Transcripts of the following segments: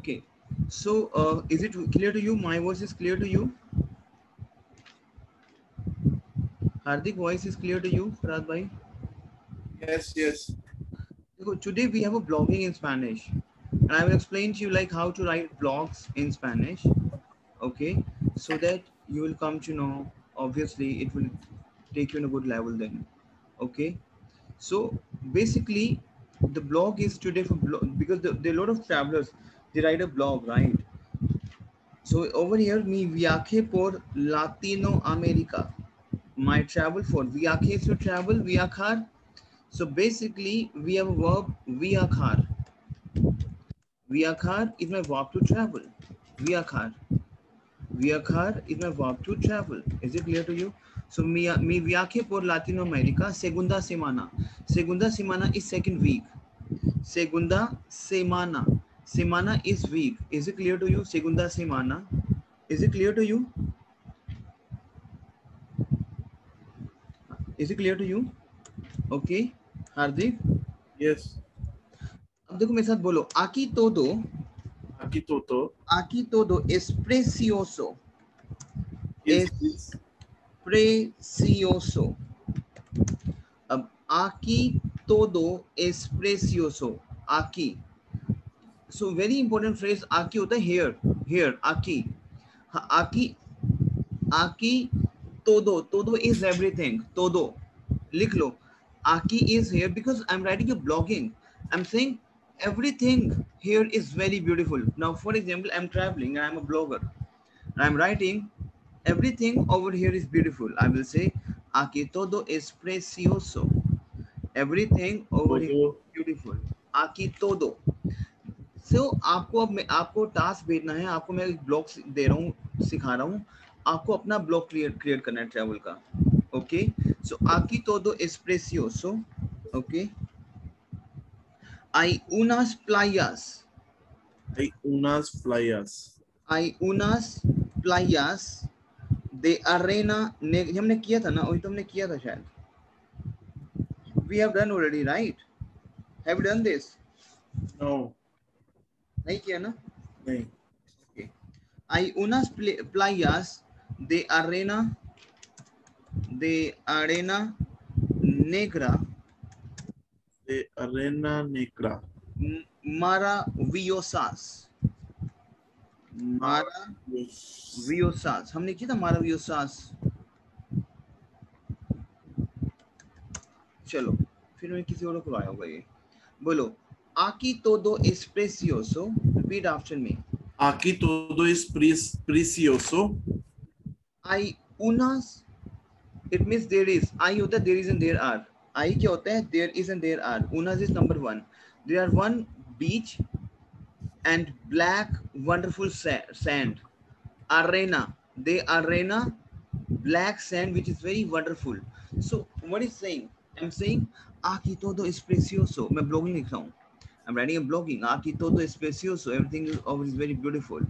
Okay. So, is it clear to you? My voice is clear to you? Hardik, voice is clear to you, Farad bhai? Yes, yes. Today we have a blogging in Spanish, and I will explain to you like how to write blogs in Spanish. Okay, so that you will come to know. Obviously, it will take you in a good level then. Okay, so basically, the blog is today for blog because there are a lot of travelers. They write a blog, right? So over here, mi viaje por Latino America. My travel for viaje is to travel, viajar. So basically, we have a verb viajar. Viajar is my verb to travel. Viajar. Viajar is my verb to travel. Is it clear to you? So mi viaje por Latino America. Segunda semana. Segunda semana is second week. Segunda semana. Semana is week. Is it clear to you? Segunda semana. Is it clear to you? Is it clear to you? Okay. Hardik, Yes. अब देखो मेरे साथ बोलो आकी todo, Aquí todo aquí todo es precioso, is es this. precioso. अब aquí todo es precioso, aquí. So very important phrase aquí होता है here, here aquí. हाँ, aquí, aquí todo, todo is everything, todo. लिख लो Aki is here because I'm writing a blogging. I'm saying everything here is very beautiful. Now, for example, I'm traveling and I'm a blogger. And I'm writing everything over here is beautiful. I will say Aquí todo es precioso. Everything over here Todo. is beautiful. Aquí todo. So आपको अब मैं आपको task भेजना है. आपको मैं एक blog दे रहा हूँ, सिखा रहा हूँ. आपको अपना ब्लॉग क्रिएट करना है ट्रैवल का. Okay, so aquí todo es precioso. Okay, hay unas playas. Hay unas playas. Hay unas playas de arena negra. हमने किया था ना, वही तो हमने किया था शायद. We have done already, right? Have you done this? No. नहीं किया ना? नहीं. Okay. Hay unas playas de arena negra De arena negra. maravillosas. Maravilloso. Maravillosas. हमने किया था maravillosas. चलो फिर मैं किसी और को लाया होगा ये. बोलो aquí todo es precioso. Repeat after me. Aquí todo es precioso. Hay unas, it means there is. I होता है there is and there are. I क्या होता है there is and there are. Unas is number one. There are one beach and black wonderful sand. Arena. The arena, black sand which is very wonderful. So what is saying? I'm saying aquí todo es precioso. मैं blogging लिख रहा हूँ. I'm writing a blogging. Aquí todo es precioso. Everything is very beautiful.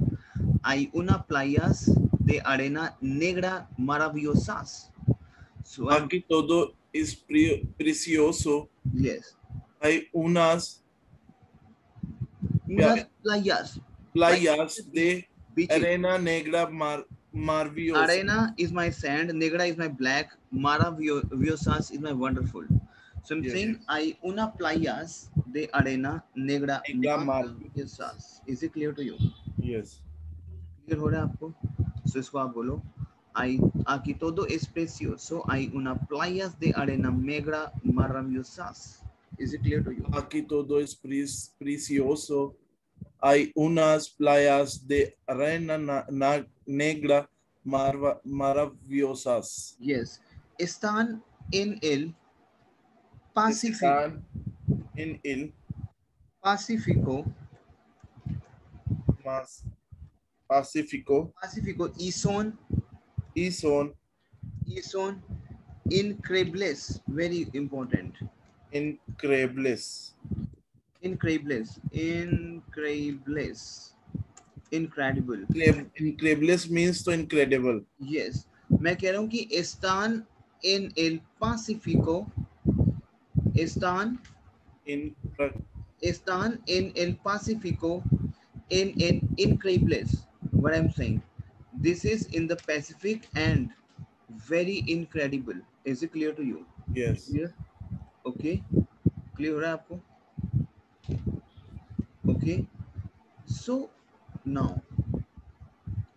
Hay una playas de arena negra maravillosas. So Aquí todo es precioso. yes. Hay unas Unas playas. playas de Beaches. arena negra maravillosa. Arena is my sand, negra is my black, maravillosas is my wonderful. So I'm Yes. saying hay una playas de arena negra Negra maravillosas. Is it clear to you? Yes. Clear हो रहा है आपको? So इसको आप बोलो. Aquí todo es precioso. Hay una playas de arena negra maravillosas. Is it clear to you? Aquí todo es precioso. Hay unas playas de arena negra maravillosas. Yes. Están en el Pacífico. Están en el Pacífico. más Pacífico Pacífico y son increíbles. Very important. increíbles. Increíbles. Increíbles. Incredible. Increíbles means to incredible. Yes. मैं कह रहा हूँ कि están en el Pacífico. Están en el Pacífico increíbles. What I'm saying, this is in the Pacific and very incredible. Is it clear to you? Yes. Clear? Okay. Clear हो रहा है आपको? Okay. So now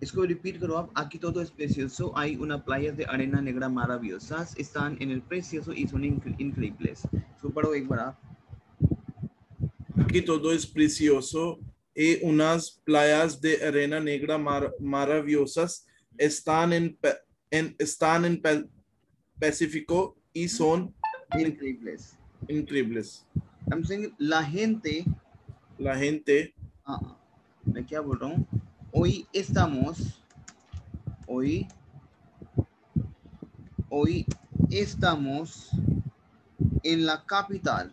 इसको repeat करो आप. Aquí todo es precioso. Hay una playa de arena negra maravillosas. Están en el precioso y son increíbles. इसको पढ़ो एक बार आप. Aquí todo es precioso y unas playas de arena negra maravillosas están están en Pacífico y son Increíbles. increíbles. I'm saying la gente. La gente, मैं क्या बोल रहा हूँ? Hoy estamos en la capital.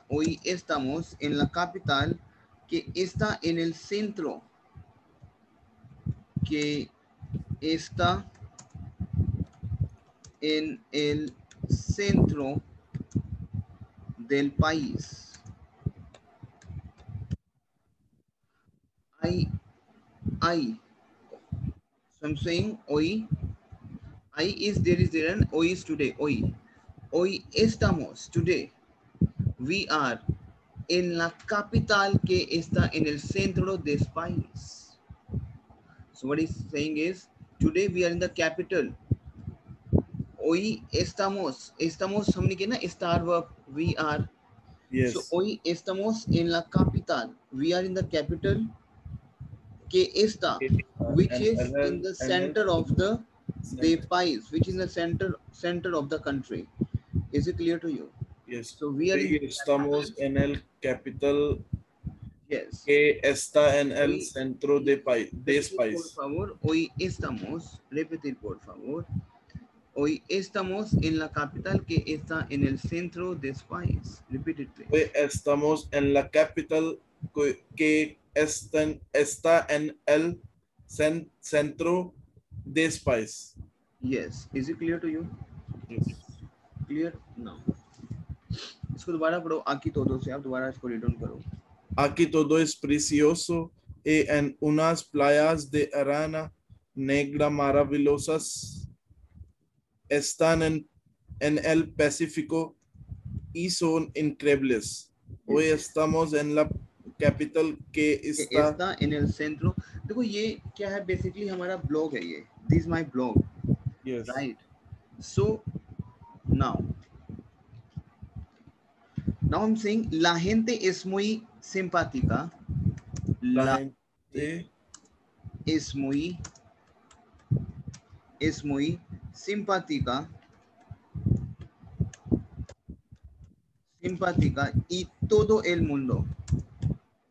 Hoy estamos en la capital que está en el centro. Que está en el centro del país. So I'm saying hoy. I is there and hoy is today. Hoy estamos today. We are en la capital que está en el centro del país. So what he's saying is today we are in the capital. Hoy estamos हमने किया ना star verb. We are. yes. So hoy estamos en la capital. We are in the capital que está, which is in the center of the país, which is in the center of the country. Is it clear to you? Yes. So we are Hoy estamos en el capital yes. que está en el Hoy, centro de país. Por favor, hoy estamos, repetir por favor. Hoy estamos en la capital que está en el centro del país. Repeat it, please. Hoy estamos en la capital que está en el centro del país. Yes. Is it clear to you? Yes. Clear? No. इसको दोबारा पढ़ो. Aquí todo से आप दोबारा इसको read down करो. Aquí todo es precioso y en unas playas de arena negra maravillosas están en el Pacífico y son increíbles. Hoy estamos en la capital que está en el centro. देखो ये क्या है, basically हमारा blog है ये. This is my blog. Yes. Right. So now I'm saying la gente es muy simpática. La gente es muy simpática y todo el mundo.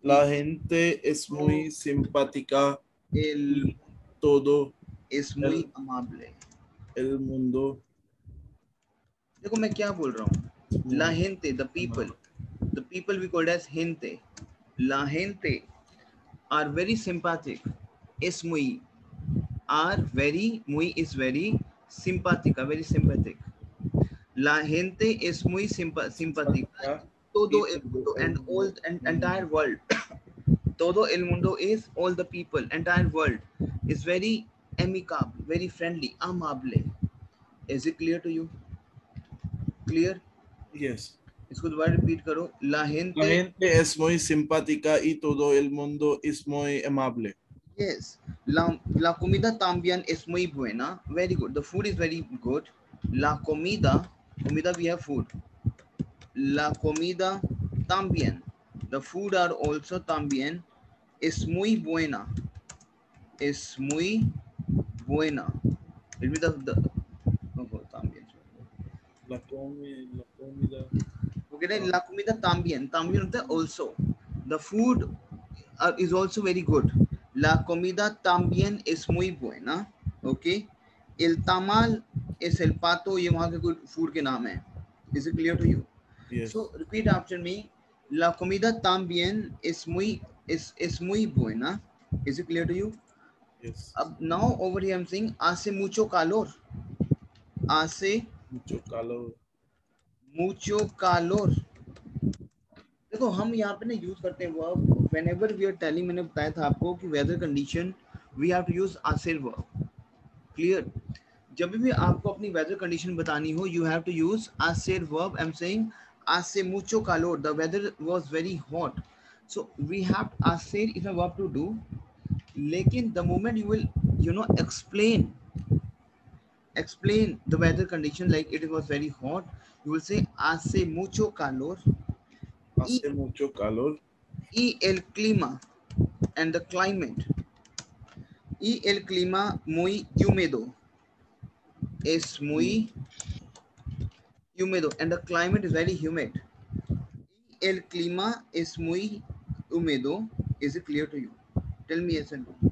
La gente es muy simpática. Todo es muy amable. El mundo. देखो मैं क्या बोल रहा हूँ. La gente, the people we called as gente. La gente are very sympathetic. Es muy are very, muy is very simpática, very sympathetic. La gente es muy simpática. Todo el mundo and all and entire world. Todo el mundo is all the people, entire world is very amicable, very friendly, amable. Is it clear to you? Clear? Yes. इसको दोबारा repeat करो. La gente es muy simpática y todo el mundo es muy amable. Yes. La comida también es muy buena. Very good. The food is very good. La comida we have food. La comida también. The food are also también. Es muy buena. Es muy buena. It means también. La comida. Okay, la comida también. También also. The food is also very good. La comida también es muy buena. Okay. El tamal es el pato. ये वहाँ के good food के नाम है. Is it clear to you? Yes. So repeat after me. La comida también es muy buena. Is it clear to you? Yes. Now over here I'm saying hace mucho calor. Hace mucho calor. Mucho calor. देखो हम यहाँ पे ना use करते हैं verb whenever we are telling, मैंने बताया था आपको कि weather condition we have to use आसिर वर्ब। क्लियर? जब भी आपको अपनी वेदर कंडीशन बतानी हो यू हैव टू यूज आसिर verb. I am saying hace mucho calor, the weather was very hot, so we have hacer is a verb to do, लेकिन the moment you will explain the weather condition like it was very hot, you will say hace mucho calor y, Hace mucho calor. y el clima and the climate, y el clima muy húmedo, es Mm, muy húmedo and the climate is very humid. El clima es muy húmedo. Is it clear to you? Tell me yes and no.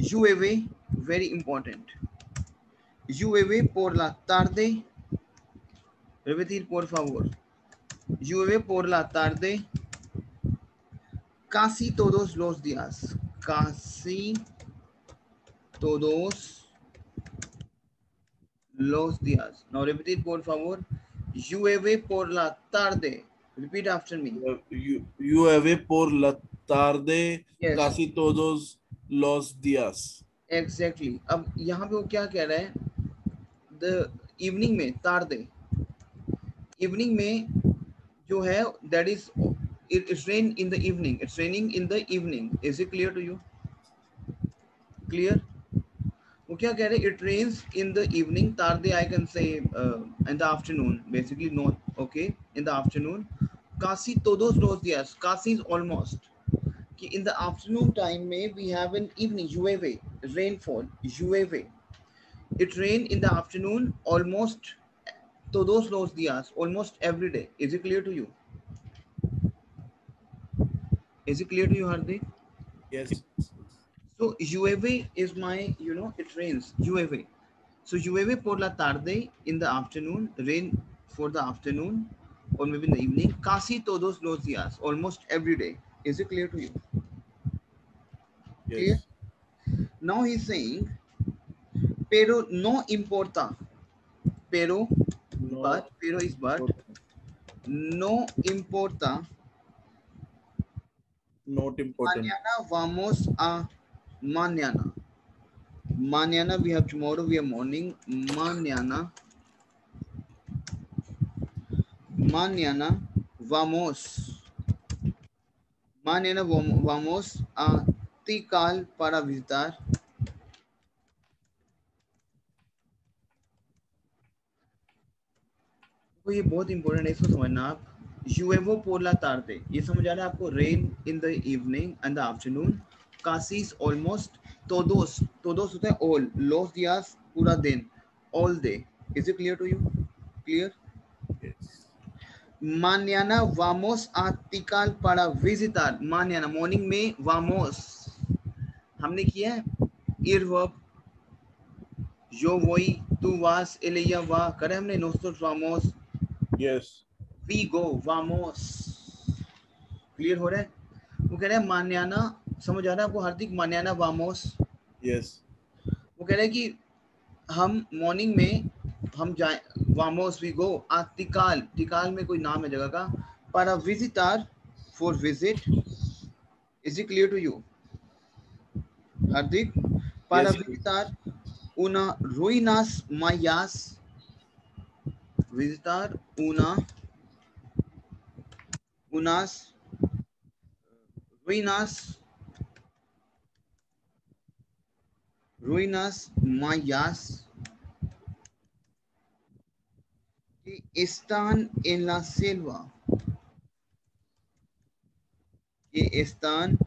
Llueve, very important. Llueve por la tarde. Repetir, por favor. Llueve por la tarde casi todos los días. Casi todos los días. Now repetir, por favor. Llueve por la tarde. Repeat after me. llueve por la tarde Yes, casi todos los días. exactly. अब यहाँ पे वो क्या कह रहा है? The evening में tarde. Evening में जो है that is it's rain in the evening. It's raining in the evening. Is it clear to you? Clear? वो क्या कह रहे हैं? It rains in the evening. Tarde I can say in the afternoon. Basically not okay. In the afternoon. Casi todos los días. Casi is almost. कि in the afternoon time में we have an evening. Llueve. Rainfall. Llueve. It rain in the afternoon almost todos los días. Almost every day. Is it clear to you? Is it clear to you, Hardik? Yes. So llueve is my, it rains. Llueve. So llueve por la tarde in the afternoon, rain for the afternoon, or maybe in the evening. Casi todos los días, almost every day. Is it clear to you? Clear? Yes. Now he's saying, pero no importa. Pero, No. but, pero is but. No importa. Not important. Mañana vamos a mañana. Mañana we have tomorrow, we have morning. Mañana vamos. Mañana vamos a Tikal para visitar. तो ये बहुत important है, इसको समझना आप. Lluevo por la tarde, ये समझ आ रहा है आपको? Rain in the evening and the afternoon. Casi is almost. Todos होता है all. Los días पूरा दिन. All day. Is it clear to you? Clear? Yes. Mañana vamos a Tikal para visitar. Mañana morning में vamos हमने किया है ir verb. Yo voy, tú vas, él ella va. करे हमने nosotros vamos. Yes. We go, vamos. Clear हो रहा है? वो कह रहे हैं मान्याना. समझ आ रहा है आपको हार्दिक? मान्याना वामोस. Yes. वो कह रहे हैं कि हम मॉर्निंग में हम जाए. Vamos we go. टिकाल. टिकाल में कोई नाम है जगह का. para visitar, for visit. Is it clear to you, Hardik? Para Yes. visitar una ruinas mayas. Visitar unas ruinas mayas que están en la selva. Que están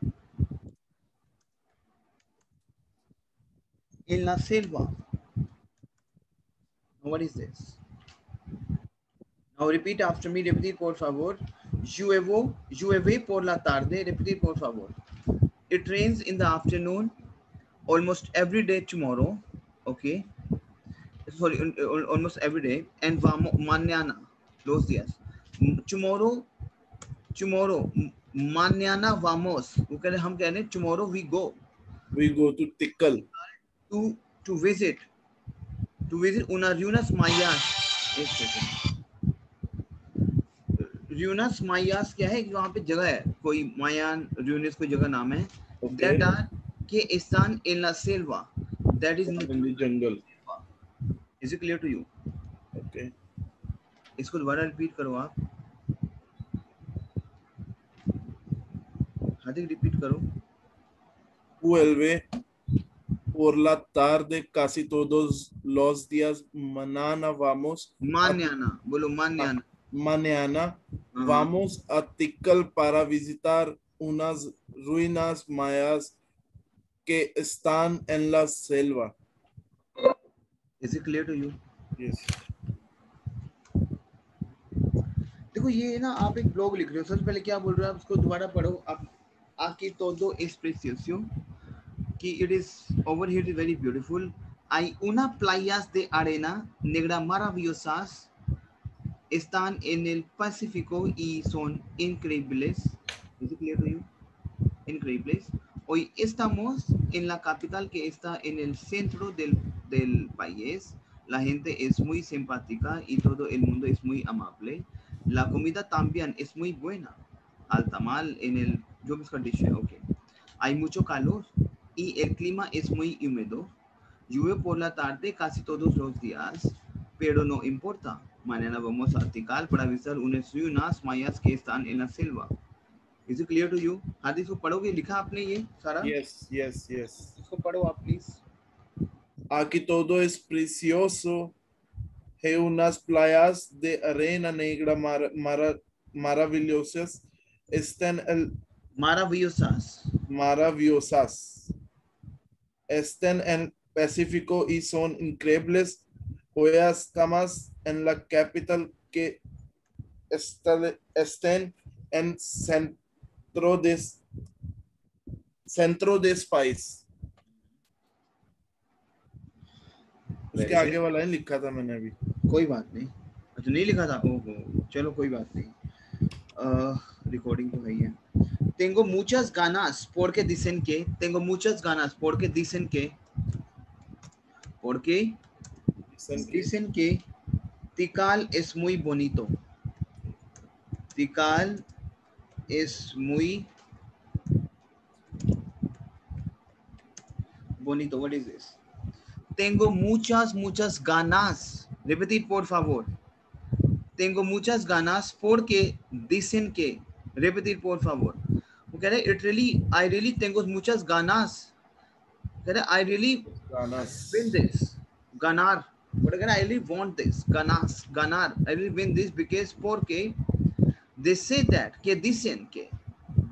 en la selva. What is this? Now repeat after me. Repetir por favor. Llueve por la tarde. Repetir por favor. It rains in the afternoon almost every day tomorrow. Okay. Sorry, almost every day. And mañana, los días. Tomorrow, mañana vamos. वो कह रहे हम कह रहे हैं tomorrow we go. We go to Tikal. To visit unas ruinas mayas. एक second. Ruinas Mayas क्या है, वहाँ पे जगह है, कोई Mayan Ruinas कोई जगह नाम है, Okay. that are के están en la selva, that is in the jungle. Is it clear to you? Okay. इसको दोबारा रिपीट करो आप, हार्दिक रिपीट करो. Vuelve por la tarde casi todos los días. Mañana vamos मान्याना बोलो, a, मान्याना. mañana हाँ. vamos a Tikal para visitar unas ruinas mayas que están en la selva. Is it clear to you? Yes. देखो ये ना, आप एक blog लिख रहे हो, सबसे पहले क्या बोल रहे हो आप, उसको दोबारा पढ़ो आप. Aquí todo es precioso, कि it is over here is very beautiful. Hay unas playas de arena negra maravillosas, están en el Pacífico y son increíbles. Is it clear to you? Increíbles. Hoy estamos en la capital que está en el centro del país. La gente es muy simpática y todo el mundo es muy amable. La comida también es muy buena. Al tamal en el... Yo busco dish, ok. Hay mucho calor y el clima es muy húmedo. Llueve por la tarde casi todos los días, pero no importa. Mañana vamos a Tikal para visitar unas ruinas mayas que están en la selva. Is it clear to you? हार्दिक, इसको पढ़ोगे, लिखा आपने ये सारा? Yes, yes, yes. इसको पढ़ो आप please. Aquí todo es precioso. Hay unas playas de arena negra maravillosas. Están Maravillosas. maravillosas. Están en Pacífico y son increíbles. Joyas camas en la capital que estén en centro de país. उसके आगे वाला है लिखा था मैंने अभी. कोई बात नहीं. अच्छा नहीं लिखा था, ओहो चलो कोई बात नहीं, रिकॉर्डिंग तो है ही है. Tengo muchas ganas porque dicen que, tengo muchas ganas porque dicen que Tikal es muy bonito. Tikal es muy bonito. What is this? Tengo muchas ganas. Repetir por favor. Tengo muchas ganas porque dicen que. Repetir por favor. वो कह रहे I really tengo muchas ganas. कह रहे I really win this. Ganar. But again, I really want this. Ganar. I really win this because porque they say that. Que dicen que.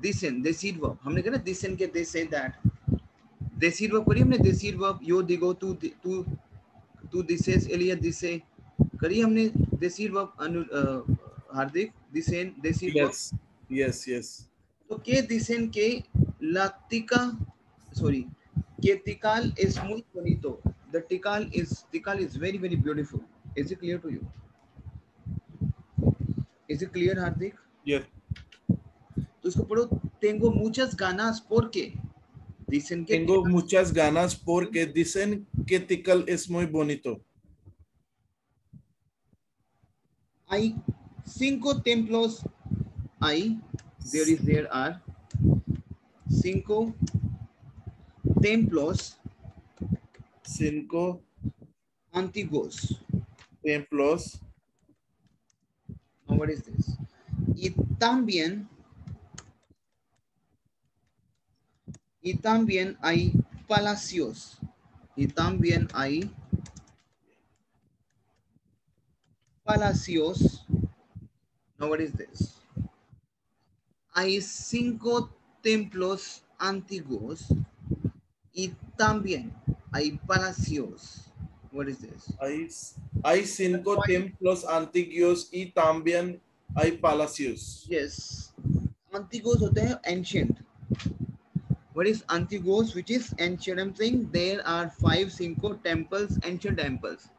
Dicen. Decir verb. हमने कहा ना dicen que they say that. Decir verb करिए हमने. Decir verb. Yo digo tú dices. Elia dice. करिए हमने decir verb. हार्दिक. Dicen. Decir verb. Yes. तो que dicen que la tica. Sorry. Que Tikal es muy bonito. The Tikal is very beautiful. Is it clear to you? Is it clear, Hardik? Yes. तो इसको पढ़ो. Tengo muchas ganas porque dicen que tengo muchas ganas porque dicen que Tikal es muy bonito. Hay 5 templos. There are 5 templos. 5 antiguos. Templos. Now what is this? Y también hay palacios. Y también hay palacios. Now what is this? Hay 5 templos antiguos y también hay palacios. What is this? Hay 5 templos antiguos y también hay palacios. Yes. Antiguos होते हैं ancient. What is antiguos? Which is ancient. I'm saying there are 5 temples, ancient temples.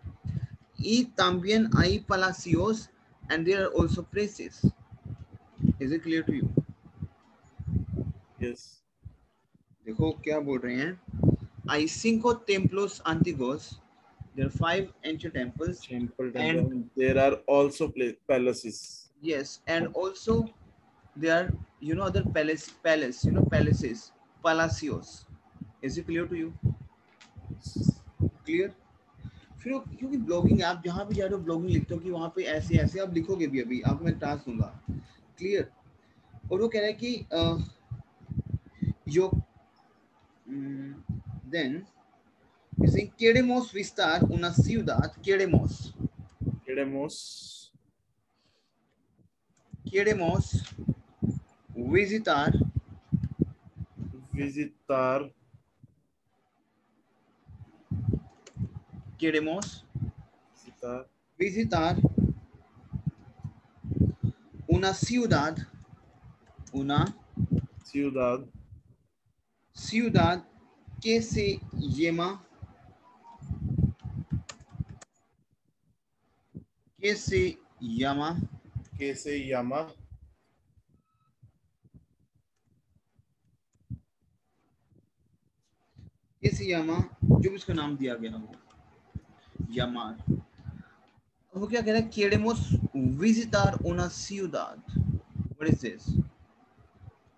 Y también hay palacios and there are also places. Is it clear to you? Yes. देखो क्या बोल रहे हैं. Hay 5 templos antiguos. There are 5 ancient temples. And there are also palaces. yes, and also there are, you know, other palace, you know, palaces, palacios. Is it clear to you? Clear? फिर क्योंकि blogging, आप जहाँ भी जा रहे हो blogging लिखते हो कि वहाँ पे ऐसे ऐसे आप लिखोगे भी, अभी आपको मैं टास्क दूंगा। क्लियर? और वो कह रहा है कि यो then using queremos visitar una ciudad, Queremos queremos visitar visitar, queremos visitar visitar una ciudad, una ciudad ciudad que se llama, que se llama que se llama que se llama, जो भी इसका नाम दिया गया वो यामार। अब वो क्या कह रहा है, queremos visitar una ciudad, what is this?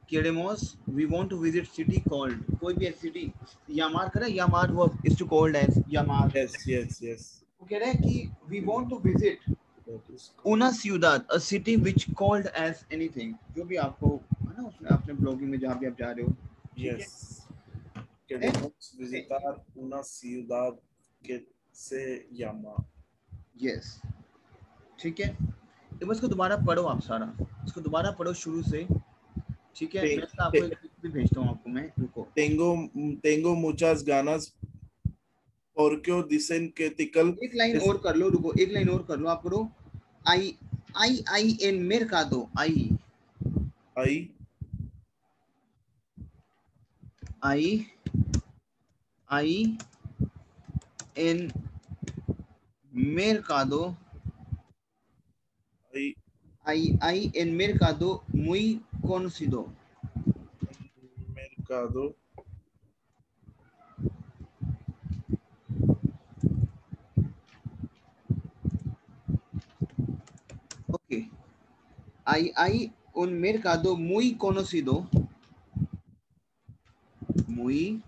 Queremos, we want to visit city called, कोई भी सिटी, यामार करा, यामार verb is to called as यामार। yes वो कह रहा है कि we want to visit that is called una ciudad, a city which called as anything, जो भी आपको है ना उसमें अपने ब्लॉगिंग में जहाँ भी आप जा रहे हो, ठीक है। yes queremos visitar una ciudad que se llama yes, ठीक है। ये बस को दोबारा पढ़ो आप सारा, इसको दोबारा पढ़ो शुरू से, ठीक है। मैं इसका आपको एक Te- लिंक भी भेजता हूँ आपको, मैं रुको। tengo muchas ganas porque dicen que tickle एक लाइन es और कर लो, रुको, एक लाइन और कर लो, आप करो आई आई एन मेरकादो, ahí आई आई एन मेरकादो, ahí आई एन मेरकादो muy conocido, mercado okay. hay un mercado muy conocido muy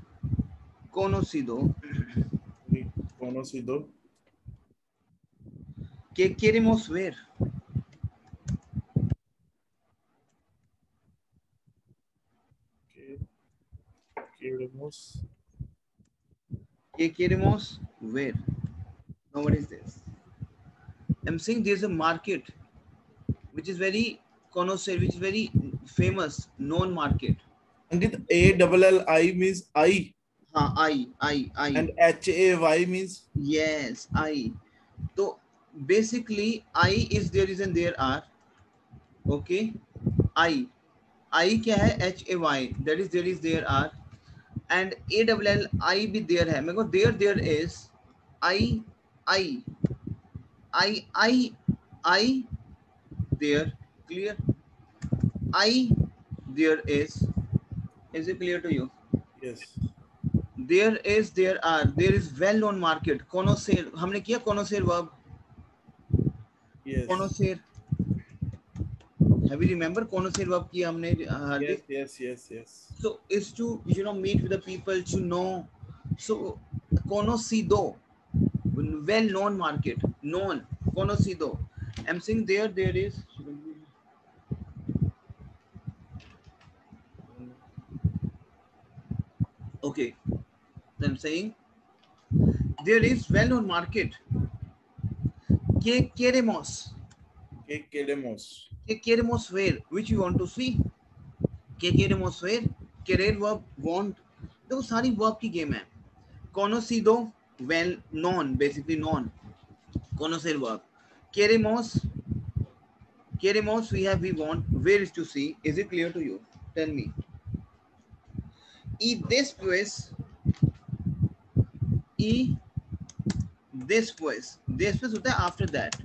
conocido que queremos ver, que queremos que queremos ver. Now what is this? I'm saying there's a market which is very connoisseur, which is very famous, known market. Ankit, A-double-L-I means I हाँ, I and H-A-Y means yes, I. So basically I is there is and there are, okay, I क्या है, HAY, that is there is there are, and ALL भी there है, मेरे को there is I I I there, clear? I there is it clear to you? yes There is there are, there is well known market, connoisseur, हमने किया connoisseur verb, yes connoisseur, have you remember connoisseur verb किया हमने हार्दिक? yes So is to, you know, meet with the people, to know. So conocido, well known market, known, conocido. I'm saying there is, okay, I'm saying there is well known market, que queremos, que queremos ver, which you want to see, que queremos ver, querer verb, want, देखो सारी verb की game है। conocido, well known, basically known, conocer verb, queremos, we have, we want, where is to see, is it clear to you? Tell me. Y y después होता है after that,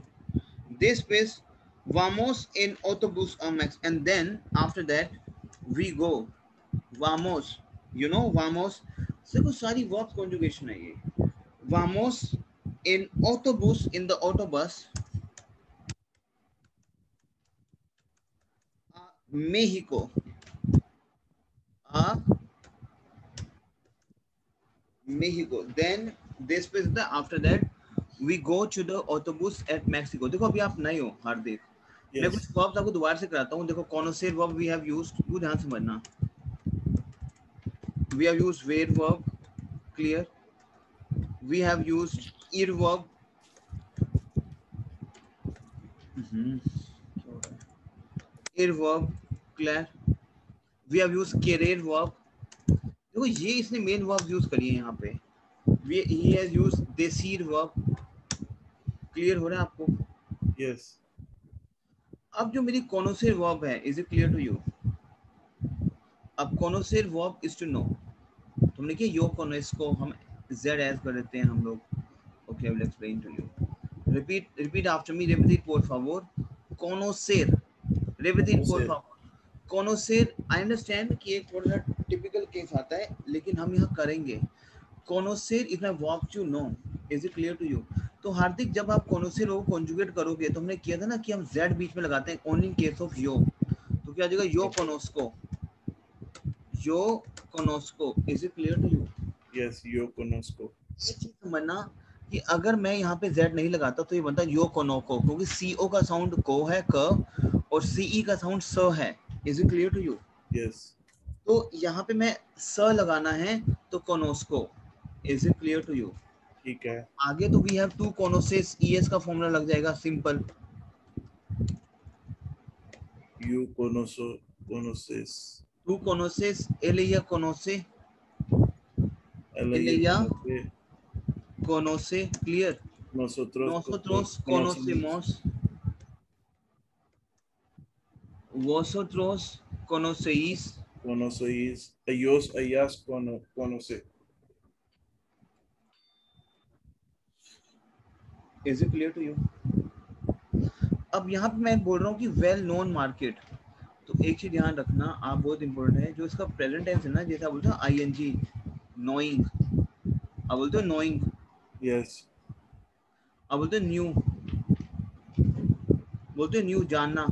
después vamos en autobús Amex, and then after that we go, vamos, you know, vamos, देखो सारी verb conjugation है ये, vamos in autobus, in the autobus, Mexico. Mexico. Then this is the after that we go to the autobus at Mexico. देखो अभी आप नए हो हार्दिक, मैं कुछ वर्ब्स आपको दोबारा से कराता हूँ. देखो कॉनोसेर वर्ब वी हैव यूज्ड, तू ध्यान से समझना. We have used where verb, clear. We have used ir verb. Ir verb, clear. We have used querer verb. देखो ये इसने मेन वर्ब यूज करी है यहाँ पे. He has used decir verb. Clear हो रहा है आपको? Yes. अब जो मेरी कॉनोसेर वर्ब है, is it clear to you? अब कॉनोसेर वर्ब इज टू नो. तुमने क्या यो कॉनोस को हम z एज कर देते हैं हम लोग. Okay, I will explain to you. Repeat after me. Repeat por favor. Conocer. रिपीट por favor. Conocer. I understand कि एक थोड़ा सा टिपिकल केस आता है, लेकिन हम यहाँ करेंगे. Conocer is my verb to know. Is it clear to you? तो हार्दिक जब आप conocer को कॉन्जुगेट करोगे तो हमने किया था ना कि हम z बीच में लगाते हैं ओनली इन केस ऑफ यो. तो क्या आ जाएगा? यो conosco. Yo conozco. Is it clear to you? Yes, yo conozco. ये चीज समझना कि अगर मैं यहाँ पे z नहीं लगाता तो ये बनता है yo conozco, क्योंकि co का साउंड को है क और ce का साउंड स है. Is it clear to you? Yes. तो यहाँ पे मैं स लगाना है तो conozco. Is it clear to you? ठीक है. आगे तो we have two conoces. es का फॉर्मूला लग जाएगा simple. You conoces. Tú conoces, él ella conoce, él ella conoce, clear. Nosotros conocemos, vosotros conocéis, ellos, ellas conocen. Is it clear to you? अब यहाँ पे मैं बोल रहा हूँ कि वेल नोन मार्केट. तो एक चीज ध्यान रखना, आप बहुत इंपॉर्टेंट है, जो इसका प्रेजेंट टेंस है ना, जैसे आप बोलते हो ing, नोइंग, आप बोलते हो नोइंग. Yes. आप बोलते हो न्यू, बोलते हो न्यू, जानना.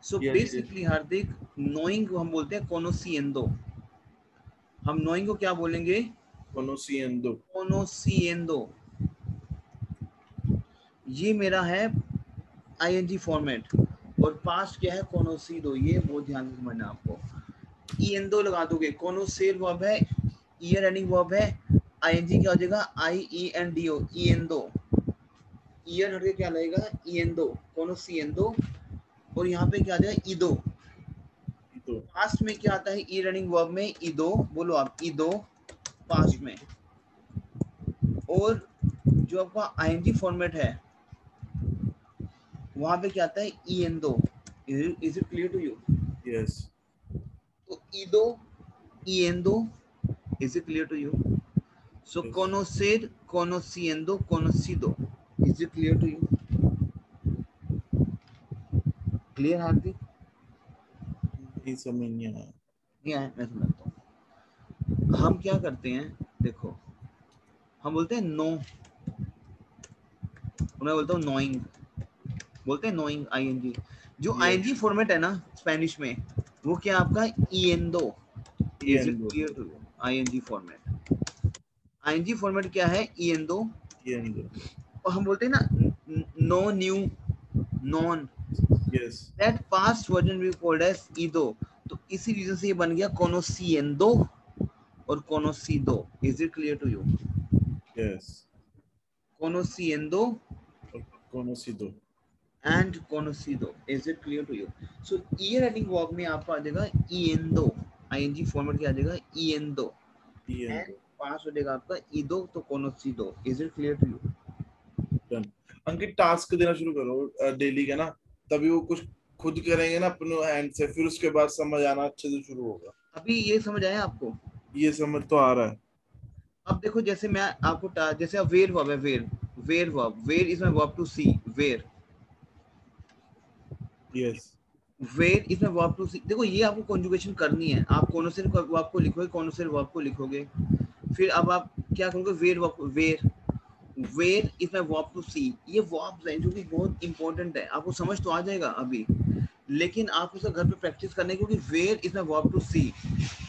सो बेसिकली हार्दिक, नोइंग हम बोलते हैं conociendo. हम नोइंग को क्या बोलेंगे? conociendo. ये मेरा है ing फॉर्मेट. और पास्ट क्या है? conocido. ये बहुत ध्यान से समझना आपको. endo लगा दोगे. conocer वर्ब है, ईयर एंडिंग वर्ब है, ing क्या हो जाएगा? iendo. endo. ईयर हटके क्या लगेगा? endo. conociendo. और यहाँ पे क्या आ जाएगा? ido. पास्ट में क्या आता है? ई रनिंग वर्ब में ido. बोलो आप, ido पास्ट में. और जो आपका ing फॉर्मेट है वहां पे क्या आता है? endo. Is it clear to you? Yes. तो ido, endo. Is it clear to you? So Yes. conocer, conociendo, conocido. Is it clear to you? Clear हार्दिक? नहीं समझ नहीं आया. नहीं आया, मैं समझता हूँ. हम क्या करते हैं, देखो हम बोलते हैं नो, मैं बोलता हूँ नोइंग, बोलते हैं नोइंग ing. जो ing फॉर्मेट है ना स्पेनिश में, वो क्या आपका? endo. Is it clear to you? ing format. ing format क्या है? endo. और हम बोलते हैं ना नो, न्यू, नॉन. Yes. That past version we called as ido. तो इसी रीजन से ये बन गया conociendo और conocido. Is it clear to you? Yes. Conociendo Conocido. and conocido. Is it clear to you? So year ending verb में आपको आ जाएगा endo. ing फॉर्मेट क्या आ जाएगा? endo. And पास हो जाएगा आपका ido, तो conocido. Is it clear to you? Done. Ankit task देना शुरू करो डेली का ना, तभी वो कुछ खुद करेंगे ना अपने हैंड से, फिर उसके बाद समझ आना अच्छे से शुरू होगा. अभी ये समझ आया आपको? ये समझ तो आ रहा है. अब देखो जैसे मैं आपको जैसे अब वेयर वर्ब है, वेयर वर्ब, वेयर is my verb to see, वेयर. Yes. वेयर is my verb to see. देखो ये आपको कॉन्जुगेशन करनी है. आप कॉनोसेर वर्ब को लिखोगे, कॉनोसेर वर्ब को लिखोगे, फिर अब आप क्या करोगे? वेयर वर्ब, वेयर is my verb to see. ये वर्ब्स हैं जो कि बहुत इंपॉर्टेंट है. आपको समझ तो आ जाएगा अभी. लेकिन आप उसे घर पे प्रैक्टिस करने, क्योंकि वेयर is my verb to see.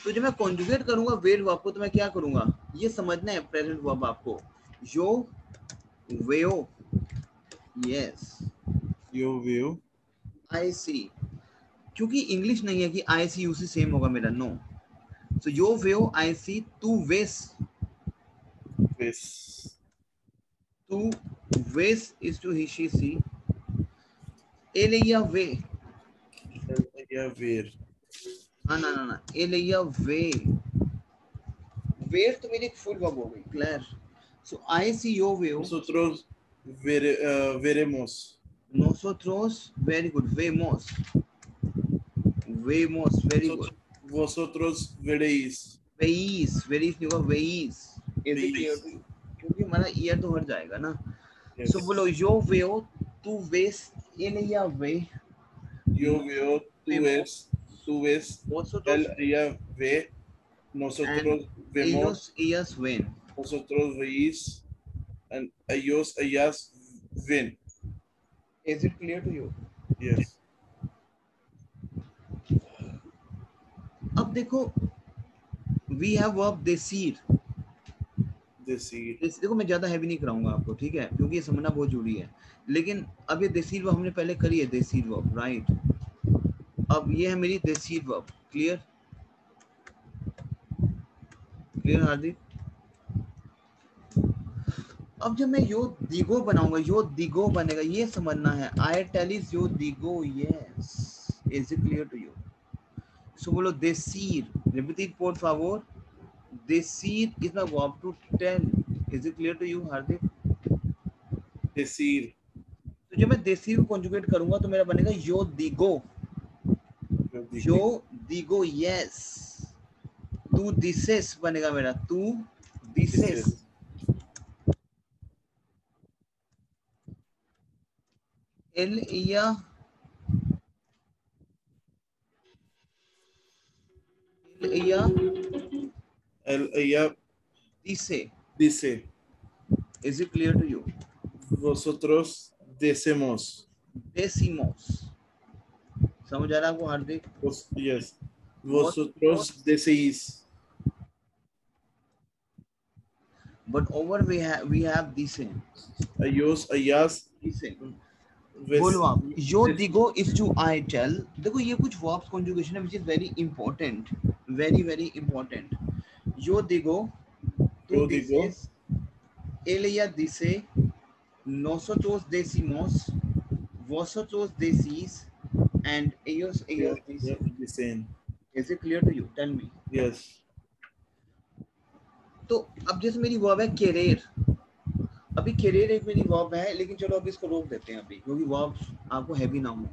तो जब मैं कॉन्जुगेट करूंगा वेयर वर्ब को, तो मैं क्या करूंगा, ये समझना है प्रेजेंट वर्ब आपको। यो वेयो, यस, यो वेयो, आई सी, क्योंकि इंग्लिश नहीं है कि आई सी यू सी सेम होगा मेरा, नो। सो यो वेयो आई सी, तू वेस, वेस, तू वेस इज टू ही शी सी, एलिया वे, या वेर, हाँ ना ना ना, एलिया वे, वेयर तो मेरी एक फुल वर्ब हो गई, क्लियर। सो आई सी यो वेयो, nosotros veremos, nosotros, very good, vemos, very good, vosotros veréis, veis नहीं होगा, veis, is it clear veis, to you? क्योंकि हमारा ईयर तो हट जाएगा ना। सो बोलो yes, यो वेयो, तू वेस, एलिया वे, yo veo, vemos, tú ves, él, vosotros, ella ve, and nosotros vemos, ellos ven. vosotros veis, and ellos, ellas ven, Is it clear to you? yes, अब देखो, we have verb deceive, decir, देखो मैं ज्यादा heavy नहीं कराऊंगा आपको, ठीक है, क्योंकि ये समझना बहुत जरूरी है। लेकिन अब ये देसी वर्ब हमने पहले करी है, देसी वर्ब, राइट। अब ये है मेरी देसी वर्ब, क्लियर, क्लियर हार्दिक। अब जब मैं यो दिगो बनाऊंगा, यो दिगो बनेगा, ये समझना है, आई टेल इज यो दिगो, yes, is it clear to you? So बोलो decir, repeat por favor, decir is my verb to tell, is it clear to you Hardik? decir, तो जब मैं decir को conjugate करूंगा तो मेरा बनेगा yo digo, yo yo digo, digo, yes, तू dices बनेगा मेरा, तू dices, dices, ella, ella él, ella dice, dice, is it clear to you? vosotros decimos, decimos, समझ आ रहा है आपको हार्दिक? yes, vosotros, vosotros decís, but over we have dice, ellos, ellas, dice, बोलो ves, आप, यो des- दिगो इज टू आई टेल। देखो ये कुछ वर्ब्स कॉन्जुगेशन है, which is very important, very very important. यो दिगो, tú yo digo, dices, ella dice, nosotros decimos, vosotros decís, and ellos dicen. dicen, Is it clear to you? Tell me. yes, तो अब जैसे मेरी verb है केरेर, अभी career एक मेरी वर्ब है, लेकिन चलो अभी इसको रोक देते हैं अभी, क्योंकि वर्ब आपको हैवी ना हो।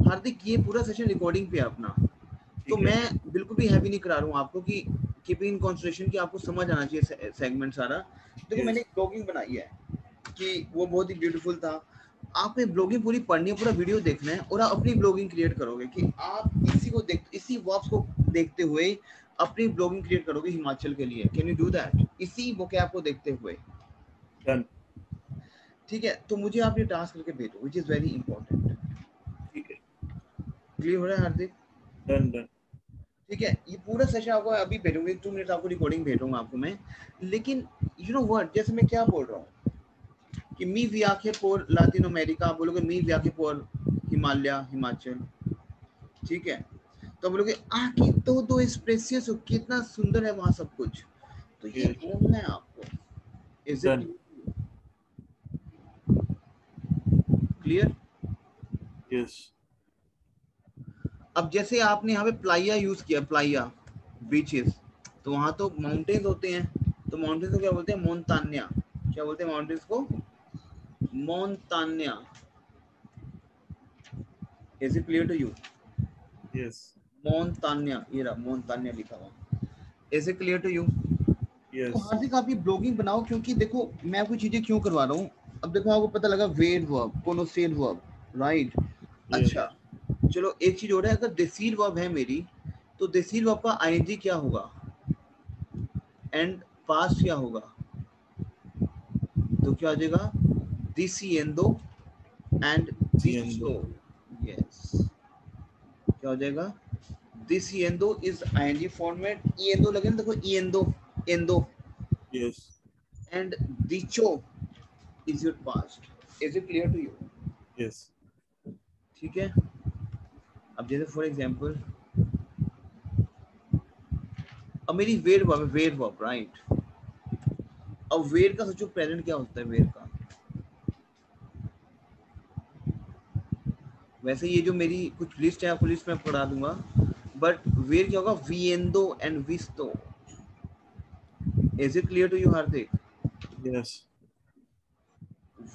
हार्दिक ये पूरा सेशन रिकॉर्डिंग पे है अपना, तो ठीक है, मैं बिल्कुल भी हैवी नहीं करा रहा हूँ आपको, कि कीपिंग इन कंसिडरेशन कि आपको समझ आना चाहिए सेगमेंट सारा। देखो मैंने yes, एक ब्लॉगिंग बनाई है कि वो बहुत ही ब्यूटीफुल था। आपने ब्लॉगिंग पूरी पढ़नी है, पूरा वीडियो देखना है, और आप अपनी ब्लॉगिंग क्रिएट करोगे, कि आप इसी वर्ब्स को देखते हुए अपनी ब्लॉगिंग क्रिएट करोगे हिमाचल के लिए। कैन यू डू दैट, इसी वोकैब को देखते हुए? done, ठीक है, तो मुझे आप ये टास्क करके भेजो, विच इज वेरी इंपॉर्टेंट। ठीक है, क्लियर हो रहा है हार्दिक? done, done, ठीक है, ये पूरा सेशन आपको अभी भेजूंगी, 2 मिनट आपको रिकॉर्डिंग भेजूंगा आपको मैं। लेकिन यू नो व्हाट, जैसे मैं क्या बोल रहा हूँ कि मी वियाखे por लैटिन अमेरिका, आप बोलोगे मी वियाखे por हिमालय, हिमाचल, ठीक है, तो बोलोगे आकी तो इस प्रेसियस, कितना सुंदर है वहां सब कुछ, तो ये yes, बोलना है आपको। Is it done, clear? yes, अब जैसे आपने यहाँ पे प्लाइया यूज किया, प्लाइया बीचेस, तो वहां तो माउंटेन्स होते हैं, तो माउंटेन्स को क्या बोलते हैं? मोन्तान्या। क्या बोलते हैं माउंटेन्स को? मोन्तान्या। Is it clear to you? yes, मोन्तान्या, ये रहा मोन्तान्या लिखा हुआ। Is it clear to you? तो yes, हार्दिक आप ये ब्लॉगिंग बनाओ, क्योंकि देखो मैं आपको चीजें क्यों करवा रहा हूँ। अब देखो आपको पता लगा वेड वर्ब, कोनोसेल वर्ब, राइट। yes, अच्छा, चलो एक चीज और है, अगर देसील वर्ब है मेरी, तो देसील वर्ब का आईएनजी क्या होगा, एंड पास्ट क्या होगा? तो क्या आ जाएगा? diciendo and siendo, dicho, yes. क्या हो जाएगा? This yendo is ing format. yendo लगे ना, देखो yendo, yendo, Yes. and dicho is your past. Is it clear to you? Yes. ठीक है. अब जैसे फॉर एग्जांपल, अब मेरी वेर वर्ब है, वेर वर्ब, राइट. अब वेर का सोचो प्रेजेंट क्या होता है वेर का. वैसे ये जो मेरी कुछ लिस्ट है आपको लिस्ट में पढ़ा दूंगा, बट वेर क्या होगा? viendo and visto. Is it clear to you Hardik? Yes.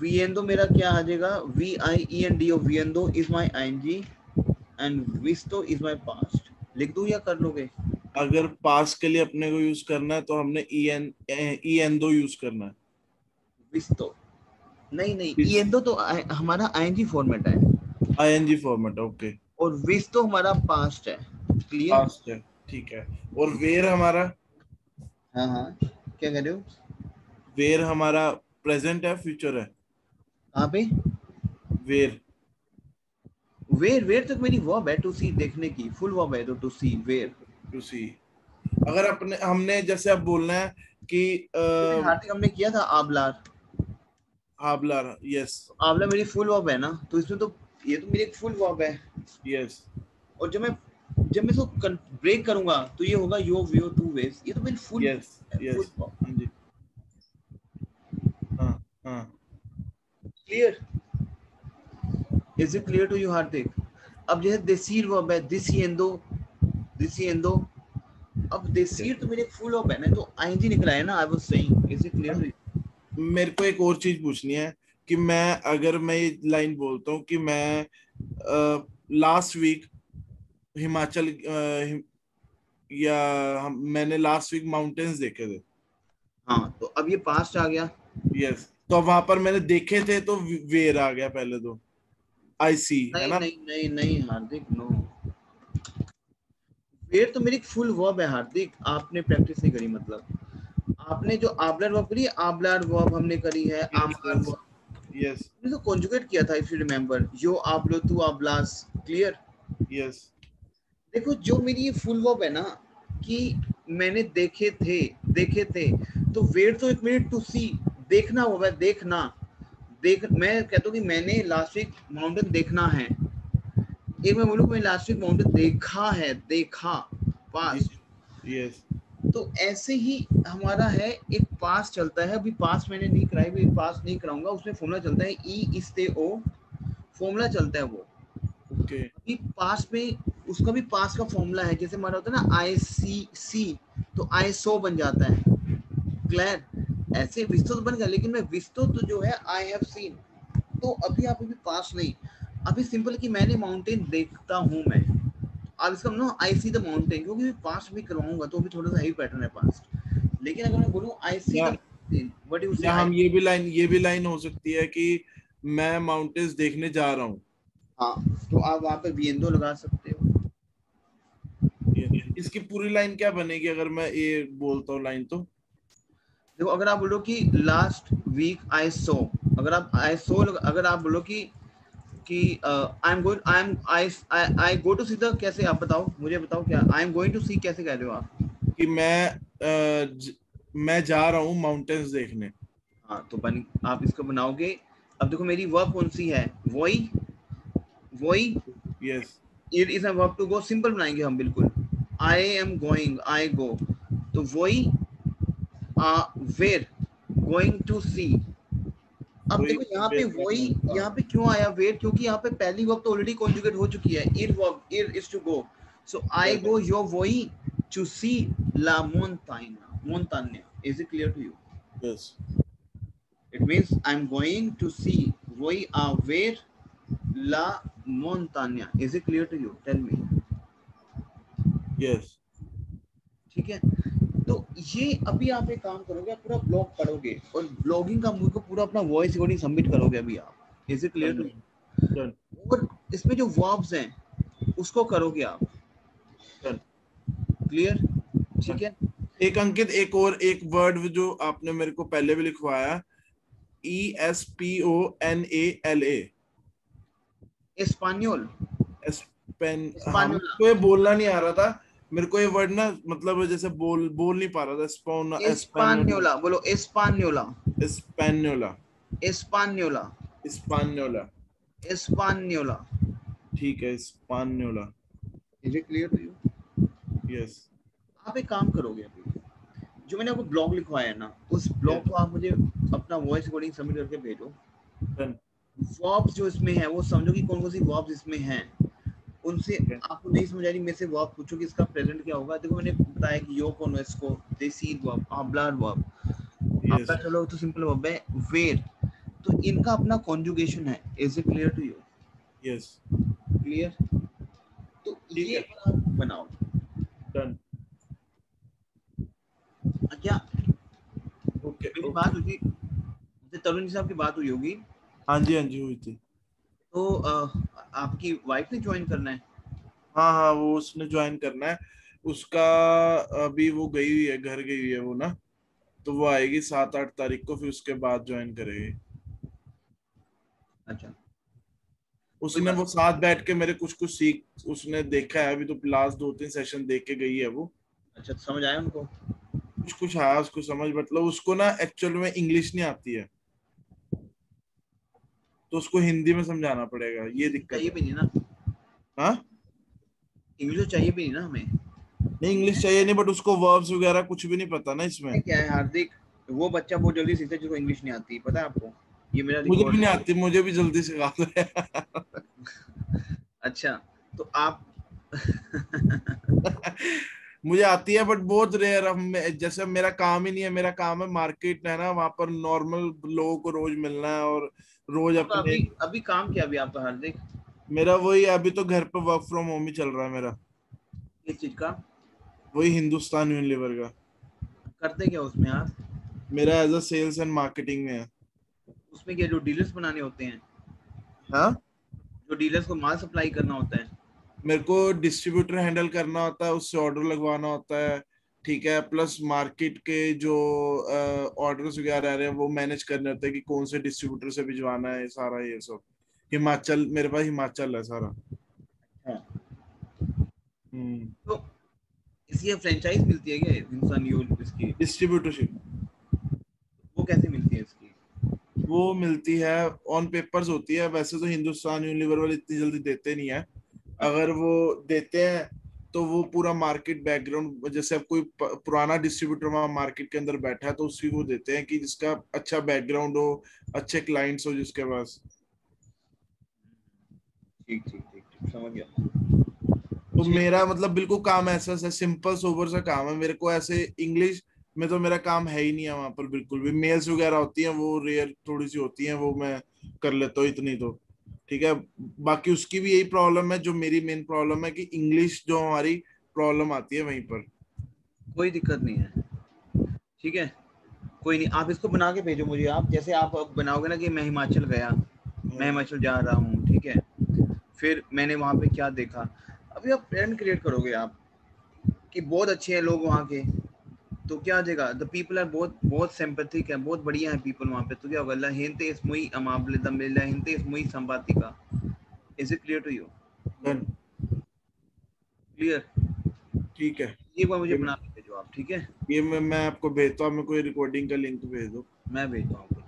viendo मेरा क्या आ जाएगा? viendo, viendo is my ing and visto is my past. लिख दूं या कर लोगे? अगर पास के लिए अपने को यूज करना है तो हमने ई एन दो यूज करना है. visto नहीं नहीं, viendo तो हमारा ing फॉर्मेट है आईएनजी फॉर्मेट. ओके. और visto हमारा पास्ट है. क्लियर? पास्ट है. ठीक है. और वेर हमारा, हाँ हाँ, क्या कह रहे हो? वेर हमारा प्रेजेंट है फ्यूचर है? कहाँ पे? वेर. वेर, वेर तक मेरी वर्ब है टू सी, देखने की फुल वर्ब है तो टू सी वेर. टू सी. अगर अपने हमने जैसे अब बोलना है कि हार्दिक हमने किया था आबलार. हाबलार. यस. आबला मेरी फुल वर्ब है ना, तो इसमें तो ये तो मेरी एक फुल वर्ब है. यस. और जब मैं इसको ब्रेक करूंगा तो ये होगा यो वियो टू वेज. ये तो मेरी full yes. Full yes. Verb. हाँ जी. हाँ हाँ. Clear? Is it clear to you Hardik? अब जैसे देसीर वर्ब है, दिसिएंदो, दिसिएंदो. अब देसीर तो मेरे फुल वर्ब है ना, तो आईएनजी निकला है ना. I was saying, is it clear to you? मेरे को एक और चीज पूछनी है कि अगर मैं ये लाइन बोलता हूँ कि मैं लास्ट वीक हिमाचल मैंने लास्ट वीक माउंटेन्स देखे थे. हाँ, तो अब ये पास्ट आ गया. यस. तो वहां पर मैंने देखे थे तो वेर आ गया पहले तो. आई सी है नहीं ना. नहीं नहीं नहीं हार्दिक, नो. वेर तो मेरी फुल वर्ब है हार्दिक, आपने प्रैक्टिस नहीं करी. मतलब आपने जो आबलर वर्ब करी है, आबलर वर्ब हमने करी है, आमलर यस. Verb yes. हमने तो कॉन्जुगेट किया था, इफ यू रिमेंबर. यो आबलो तू आबलास. क्लियर? यस. देखो जो मेरी ये फुल वर्ब है ना, कि मैंने देखे थे, तो वेर तो एक मिनट टू सी, देखना हुआ है, देखना. मैं कहता हूँ कि मैंने लास्ट वीक माउंटेन देखना है. एक मैं बोलूँ मैं लास्ट वीक माउंटेन देखा है, देखा पास्ट. यस. तो ऐसे ही हमारा है, एक पास चलता है. अभी पास मैंने नहीं कराई, भी पास नहीं कराऊंगा. उसमें फॉर्मूला चलता है ई इस्ते ओ, फॉर्मूला चलता है वो. ओके. अभी पास में उसका भी पास का फॉर्मूला है. जैसे हमारा होता है ना आई सी, तो आई सो बन जाता है. क्लियर? ऐसे विस्तो तो बन गया, लेकिन मैं विस्तो तो जो है आई हैव सीन. तो अभी आप अभी पास नहीं, अभी सिंपल कि मैंने माउंटेन देखता हूँ मैं. अब इसका ना आई सी द माउंटेन, क्योंकि पास भी करवाऊंगा तो अभी थोड़ा सा हेवी पैटर्न है पास. लेकिन अगर मैं बोलूँ आई सी द या माउंटेन, व्हाट यू से, या हम ये भी लाइन हो सकती है कि मैं माउंटेन्स देखने जा रहा हूँ. हाँ, तो आप वहाँ पे विएंदो लगा सकते हो. इसकी पूरी लाइन क्या बनेगी अगर मैं ये बोलता हूँ लाइन तो? देखो अगर आप बोलो कि लास्ट वीक आई सो, अगर आप आई सो, अगर आप बोलो कि I am going, I go to see the, कैसे आप बताओ, मुझे बताओ क्या I am going to see कैसे कह रहे हो आप? कि मैं जा रहा हूँ माउंटेन्स देखने. हाँ, तो आप इसको बनाओगे. अब देखो मेरी वर्ब कौन सी है? वही वही. Yes. It is a verb to go, simple बनाएंगे हम बिल्कुल. आई एम गोइंग, आई गो, तो वही. वेयर गोइंग टू सी. अब देखो यहाँ पे वही, यहाँ पे क्यों आया वेट? क्योंकि यहाँ पे पहली वर्ब तो ऑलरेडी कॉन्जुगेट हो चुकी है. इर वर्ब, इर is to go. So I go योर वही टू सी ला मोन्टाना, मोन्टान्या. Is it clear to you? Yes. It means I am going to see वही वेयर ला मोन्टान्या. Is it clear to you? Tell me. Yes. ठीक है. तो ये अभी आप एक काम करोगे, आप पूरा ब्लॉग पढ़ोगे और ब्लॉगिंग का मुझको पूरा अपना वॉइस रिकॉर्डिंग सबमिट करोगे अभी आप. Is it clear to you? और इसमें जो वर्ब्स हैं उसको करोगे आप. क्लियर? ठीक है. एक अंकित, एक वर्ड जो आपने मेरे को पहले भी लिखवाया, ESPONALA. एस्पान्योल. Española. हमको ये बोलना नहीं आ रहा था, मेरे को ये वर्ड ना मतलब जैसे बोल नहीं पा रहा था। Espanola, Española. बोलो Española. Espanola, Española. Espanola. Española. ठीक है, Espanola. Is it clear to you? Yes, आप एक काम करोगे अभी, जो मैंने आपको ब्लॉग लिखवाया है ना, उस ब्लॉग यस, को आप मुझे अपना वॉइस रिकॉर्डिंग सबमिट करके भेजो। डन। वर्ब्स जो इसमें है वो समझो कि कौन कौन सी वर्ब्स इसमें हैं। उनसे ठीक है, आपको नहीं समझ आ रही, मेरे से वर्ब पूछो कि इसका प्रेजेंट क्या होगा। देखो मैंने बताया कि यो कॉन्वेक्स को, दे सी verb, hablar verb, yes, hablar चलो तो सिंपल वर्ब है, वेयर, तो इनका अपना कॉन्जुगेशन है। Is it clear to you? Yes, clear? तो ठीक ये है, अगर आप बनाओ, डन। क्या ओके, मेरी बात ओके। हुई थी मुझसे, तरुण जी साहब की बात हुई होगी, हाँ जी, हाँ जी, हुई थी। तो आपकी वाइफ ने ज्वाइन करना है? हाँ हाँ, वो उसने ज्वाइन करना है। उसका अभी वो गई हुई है, घर गई हुई है वो ना, तो वो आएगी 7-8 तारीख को, फिर उसके बाद ज्वाइन करेगी। अच्छा, कोई उसने बात वो नहीं। साथ बैठ के मेरे कुछ कुछ सीख उसने देखा है, अभी तो लास्ट 2-3 सेशन देख के गई है वो। अच्छा, तो समझ आया उनको? कुछ कुछ है उसको समझ, मतलब उसको ना एक्चुअल में इंग्लिश नहीं आती है, तो उसको हिंदी में समझाना पड़ेगा, ये इंग्लिश दिक्कत चाहिए है। भी नहीं ना, हाँ, इंग्लिश तो चाहिए भी नहीं ना हमें। नहीं इंग्लिश चाहिए नहीं, बट उसको वर्ब्स वगैरह कुछ भी नहीं पता ना इसमें। क्या है हार्दिक, वो बच्चा बहुत जल्दी सीखता है जिसको इंग्लिश नहीं आती, पता है आपको? ये मेरा मुझे भी रिकॉर्ड नहीं है। आती, मुझे भी जल्दी सिखा दो। अच्छा, तो आप मुझे आती है बट बहुत रेयर। जैसे मेरा काम ही नहीं है, मेरा काम है मार्केट है ना, वहां पर नॉर्मल लोगों को रोज मिलना है और रोज आपका अपने। अभी अभी काम क्या अभी आपका हार्दिक? मेरा वही अभी तो घर पे वर्क फ्रॉम होम ही चल रहा है मेरा। किस चीज का? वही हिंदुस्तान यूनिलीवर का। करते क्या उसमें आप? मेरा as a sales and marketing में है। उसमें क्या, जो डीलर्स बनाने होते हैं, हाँ, जो डीलर्स को माल सप्लाई करना होता है? मेरे को डिस्ट्रीब्यूटर हैंडल करना होता है, उससे ऑर्डर लगवाना होता है। ठीक है, प्लस मार्केट के जो ऑर्डर्स वगैरह आ रहे हैं वो मैनेज करने होते हैं कि कौन से डिस्ट्रीब्यूटर से भिजवाना है, सारा ये सब। हिमाचल, मेरे पास हिमाचल है सारा। हाँ। हम्म। तो इसकी फ्रेंचाइज मिलती है क्या हिंदुस्तान यूल इसकी? डिस्ट्रीब्यूटरशिप वो कैसे मिलती है इसकी? वो मिलती है, ऑन पेपर्स होती है। वैसे तो हिंदुस्तान यूनिलीवर वाले इतनी जल्दी देते नहीं है। अच्छा। अगर वो देते हैं तो वो पूरा मार्केट बैकग्राउंड, जैसे अब कोई पुराना डिस्ट्रीब्यूटर वहां मार्केट के अंदर बैठा है तो उसी को देते हैं कि जिसका अच्छा बैकग्राउंड हो, अच्छे क्लाइंट्स हो जिसके पास। ठीक ठीक ठीक ठीक, समझ गया। तो ठीक। मेरा मतलब बिल्कुल काम ऐसा है, सिंपल सोबर सा काम है मेरे को। ऐसे इंग्लिश में तो मेरा काम है ही नहीं है वहां पर बिल्कुल भी। मेल्स वगैरह होती हैं वो रेयर थोड़ी सी होती हैं, वो मैं कर लेता हूँ इतनी तो। ठीक है, बाकी उसकी भी यही प्रॉब्लम है जो मेरी मेन प्रॉब्लम है, कि इंग्लिश जो हमारी प्रॉब्लम आती है वहीं पर। कोई दिक्कत नहीं है, ठीक है। कोई नहीं, आप इसको बना के भेजो मुझे। आप जैसे आप बनाओगे ना कि मैं हिमाचल गया, मैं हाँ, हिमाचल जा रहा हूँ, ठीक है, फिर मैंने वहाँ पे क्या देखा, अभी आप फ्रेंड क्रिएट करोगे आप कि बहुत अच्छे हैं लोग वहाँ के, तो क्या हो जाएगा, द पीपल आर बहुत बहुत सिंपैथिक है, बहुत बढ़िया है पीपल वहाँ पे, तो क्या होगा, ला gente es muy amable también, la gente es muy simpática। Is it clear to you? Done. Clear? ठीक है, ये बार मुझे ये बना के भेजो आप, ठीक है? ये मैं आपको भेजता हूँ, मेरे को रिकॉर्डिंग का लिंक भेज दो। मैं भेजता हूँ आपको।